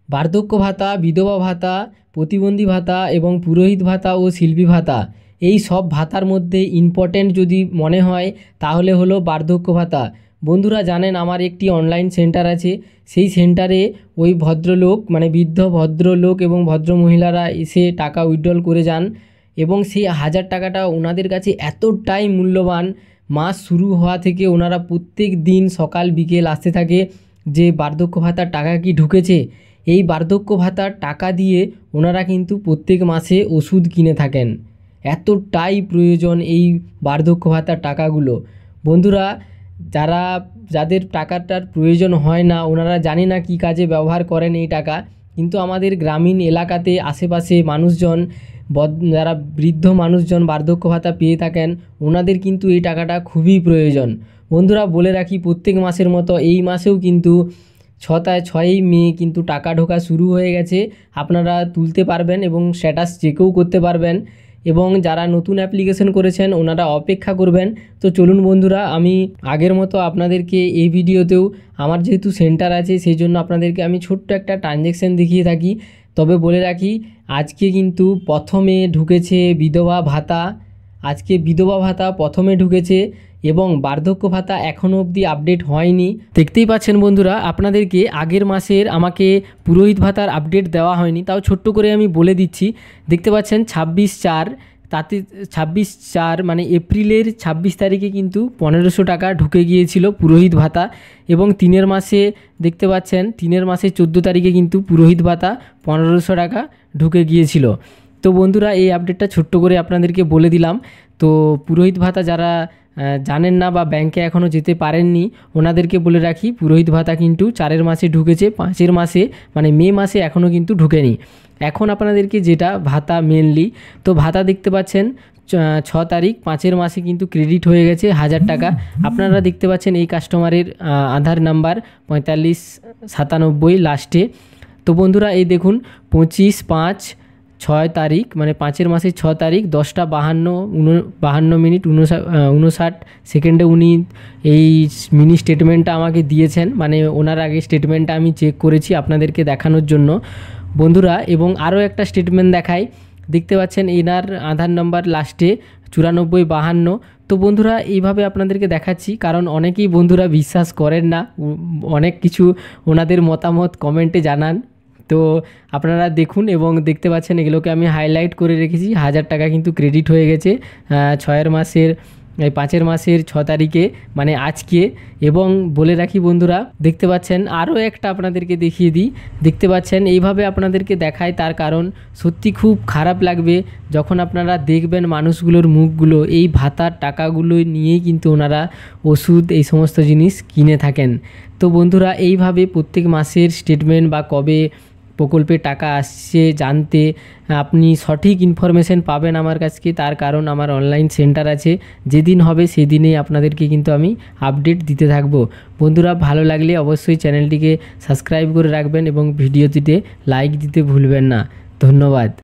বার্ধক্য ভাতা, বিধবা ভাতা, প্রতিবন্ধী ভাতা এবং পুরোহিত ভাতা ও শিল্পী ভাতা, এই সব ভাতার মধ্যে ইম্পর্ট্যান্ট যদি মনে হয় তাহলে হলো বার্ধক্য ভাতা। বন্ধুরা জানেন আমার একটি অনলাইন সেন্টার আছে, সেই সেন্টারে ওই ভদ্রলোক মানে বৃদ্ধ ভদ্রলোক এবং ভদ্র মহিলারা এসে টাকা উইথড্রল করে যান এবং সেই 1000 টাকাটা ওনাদের কাছে এতটাই মূল্যবান। মাস শুরু হওয়া থেকে ওনারা প্রত্যেক দিন সকাল বিকেল আসতে থাকে যে বার্ধক্য ভাতার টাকা কি ঢুকেছে। এই বার্ধক্য ভাতার টাকা দিয়ে ওনারা কিন্তু প্রত্যেক মাসে ওষুধ কিনে থাকেন। এতটাই প্রয়োজন এই বার্ধক্য ভাতার টাকাগুলো। বন্ধুরা যাদের টাকাটার প্রয়োজন হয় না, ওনারা জানে না কী কাজে ব্যবহার করেন এই টাকা, কিন্তু আমাদের গ্রামীণ এলাকাতে আশেপাশে মানুষজন যারা বৃদ্ধ মানুষজন বার্ধক্য ভাতা পেয়ে থাকেন, ওনাদের কিন্তু এই টাকাটা খুবই প্রয়োজন। বন্ধুরা বলে রাখি, প্রত্যেক মাসের মতো এই মাসেও কিন্তু 6ই মে কিন্তু টাকা ঢোকা শুরু হয়ে গেছে। আপনারা তুলতে পারবেন এবং স্ট্যাটাস চেকও করতে পারবেন, এবং যারা নতুন অ্যাপ্লিকেশন করেছেন ওনারা অপেক্ষা করবেন। তো চলুন বন্ধুরা, আমি আগের মতো আপনাদেরকে এই ভিডিওতেও আমার যেহেতু সেন্টার আছে সেই জন্য আপনাদেরকে আমি ছোট্ট একটা ট্রানজ্যাকশান দেখিয়ে থাকি। তবে বলে রাখি, আজকে কিন্তু প্রথমে ঢুকেছে বিধবা ভাতা, আজকে বিধবা ভাতা প্রথমে ঢুকেছে এবং বার্ধক্য ভাতা এখনও অবধি আপডেট হয়নি। দেখতেই পাচ্ছেন বন্ধুরা, আপনাদেরকে আগের মাসের আমাকে পুরোহিত ভাতার আপডেট দেওয়া হয়নি, তাও ছোট্ট করে আমি বলে দিচ্ছি। দেখতে পাচ্ছেন 26/4, তাতে 26/4 মানে এপ্রিলের 26 তারিখে কিন্তু 1500 টাকা ঢুকে গিয়েছিল পুরোহিত ভাতা, এবং 3 মাসে দেখতে পাচ্ছেন 3 মাসে 14 তারিখে কিন্তু পুরোহিত ভাতা 1500 টাকা ঢুকে গিয়েছিল। তো বন্ধুরা এই আপডেটটা ছোট্ট করে আপনাদেরকে বলে দিলাম। তো পুরোহিত ভাতা যারা জানেন না বা ব্যাংকে এখনও যেতে পারেননি, ওনাদেরকে বলে রাখি পুরোহিত ভাতা কিন্তু 4 মাসে ঢুকেছে, 5 মাসে মানে মে মাসে এখনও কিন্তু ঢুকেনি। এখন আপনাদেরকে যেটা ভাতা মেনলি, তো ভাতা দেখতে পাচ্ছেন 6 তারিখ 5 মাসে কিন্তু ক্রেডিট হয়ে গেছে 1000 টাকা। আপনারা দেখতে পাচ্ছেন এই কাস্টমারের আধার নাম্বার 4597 লাস্টে। তো বন্ধুরা এই দেখুন 25/5/6 তারিখ মানে 5 মাসের 6 তারিখ 10:52 59 সেকেন্ডে উনি এই মিনি স্টেটমেন্টটা আমাকে দিয়েছেন, মানে ওনার আগে স্টেটমেন্টটা আমি চেক করেছি আপনাদেরকে দেখানোর জন্য বন্ধুরা। এবং আরও একটা স্টেটমেন্ট দেখাই, দেখতে পাচ্ছেন এনার আধার নাম্বার লাস্টে 9452। তো বন্ধুরা এইভাবে আপনাদেরকে দেখাচ্ছি, কারণ অনেকেই বন্ধুরা বিশ্বাস করেন না, অনেক কিছু ওনাদের মতামত কমেন্টে জানান। তো আপনারা দেখুন এবং দেখতে পাচ্ছেন এগুলোকে আমি হাইলাইট করে রেখেছি। 1000 টাকা কিন্তু ক্রেডিট হয়ে গেছে 5 মাসের 6 তারিখে মানে আজকে। এবং বলে রাখি বন্ধুরা, দেখতে পাচ্ছেন আরও একটা আপনাদেরকে দেখিয়ে দিই, দেখতে পাচ্ছেন এইভাবে আপনাদেরকে দেখায়, তার কারণ সত্যি খুব খারাপ লাগবে যখন আপনারা দেখবেন মানুষগুলোর মুখগুলো এই ভাতার টাকাগুলো নিয়েই কিন্তু ওনারা ওষুধ এই সমস্ত জিনিস কিনে থাকেন। তো বন্ধুরা এইভাবে প্রত্যেক মাসের স্টেটমেন্ট বা কবে প্রকল্পে টাকা আসছে জানতে আপনি সঠিক ইনফরমেশন পাবেন আমার কাছে, তার কারণ আমার অনলাইন সেন্টার আছে, যেদিন হবে সেদিনেই আপনাদেরকে কিন্তু আমি আপডেট দিতে থাকবো। বন্ধুরা ভালো লাগলে অবশ্যই চ্যানেলটিকে সাবস্ক্রাইব করে রাখবেন এবং ভিডিওটিতে লাইক দিতে ভুলবেন না। ধন্যবাদ।